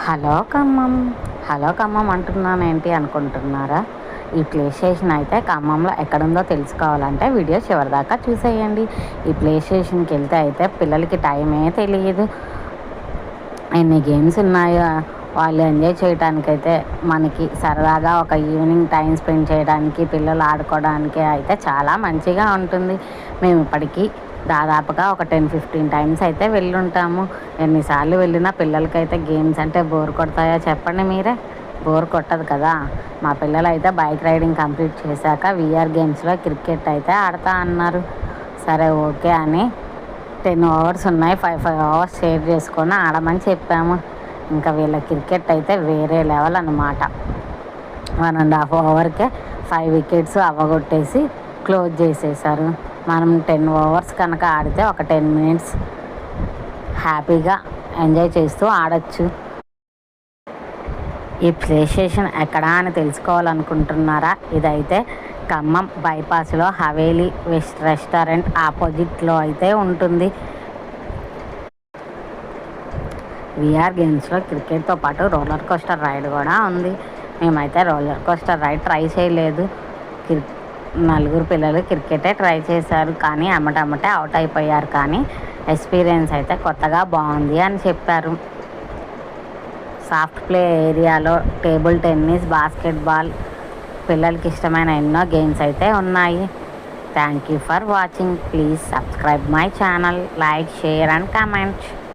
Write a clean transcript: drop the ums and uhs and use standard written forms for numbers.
Hello Khammam. Hello Khammam అంటున్నాను ఏంటి అనుకుంటున్నారా? ఈ ప్లే స్టేషన్ అయితే ఖమ్మంలో ఎక్కడుందో తెలుసుకోవాలంటే వీడియో చివరిదాకా చూసేయండి. ఈ ప్లే స్టేషన్కి వెళ్తే అయితే పిల్లలకి టైమే తెలియదు. ఎన్ని గేమ్స్ ఉన్నాయో వాళ్ళు ఎంజాయ్ చేయడానికైతే మనకి సరదాగా ఒక ఈవినింగ్ టైం స్పెండ్ చేయడానికి పిల్లలు ఆడుకోవడానికి అయితే చాలా మంచిగా ఉంటుంది. మేము ఇప్పటికీ దాదాపుగా ఒక 10-15 టైమ్స్ అయితే వెళ్ళుంటాము. ఎన్నిసార్లు వెళ్ళినా పిల్లలకైతే గేమ్స్ అంటే బోర్ కొడతాయో చెప్పండి మీరే? బోర్ కొట్టదు కదా. మా పిల్లలు అయితే బైక్ రైడింగ్ కంప్లీట్ చేశాక విఆర్ గేమ్స్లో క్రికెట్ అయితే ఆడతా అన్నారు. సరే ఓకే అని 10 ఓవర్స్ ఉన్నాయి, 5 అవర్స్ షేర్ చేసుకొని ఆడమని చెప్పాము. ఇంకా వీళ్ళ క్రికెట్ అయితే వేరే లెవెల్ అన్నమాట. 1.5 ఓవర్కే 5 వికెట్స్ అవ్వగొట్టేసి క్లోజ్ చేసేసారు. మనం 10 ఓవర్స్ కనుక ఆడితే ఒక 10 మినిట్స్ హ్యాపీగా ఎంజాయ్ చేస్తూ ఆడచ్చు. ఈ ప్లే స్టేషన్ ఎక్కడా అని తెలుసుకోవాలనుకుంటున్నారా? ఇదైతే ఖమ్మం బైపాస్లో హవేలీ వెస్ట్ రెస్టారెంట్ ఆపోజిట్లో అయితే ఉంటుంది. విఆర్ గేమ్స్లో క్రికెట్తో పాటు రోలర్ కోస్టర్ రైడ్ కూడా ఉంది. మేమైతే రోలర్ కోస్టర్ రైడ్ ట్రై చేయలేదు. నలుగురు పిల్లలు క్రికెటే ట్రై చేశారు, కానీ అమ్మటమ్మటే అవుట్ అయిపోయారు. కానీ ఎక్స్పీరియన్స్ అయితే కొత్తగా బాగుంది అని చెప్పారు. సాఫ్ట్ ప్లే ఏరియాలో టేబుల్ టెన్నిస్, బాస్కెట్బాల్, పిల్లలకి ఇష్టమైన ఎన్నో గేమ్స్ అయితే ఉన్నాయి. Thank you for watching. Please subscribe my channel, like, share and comment.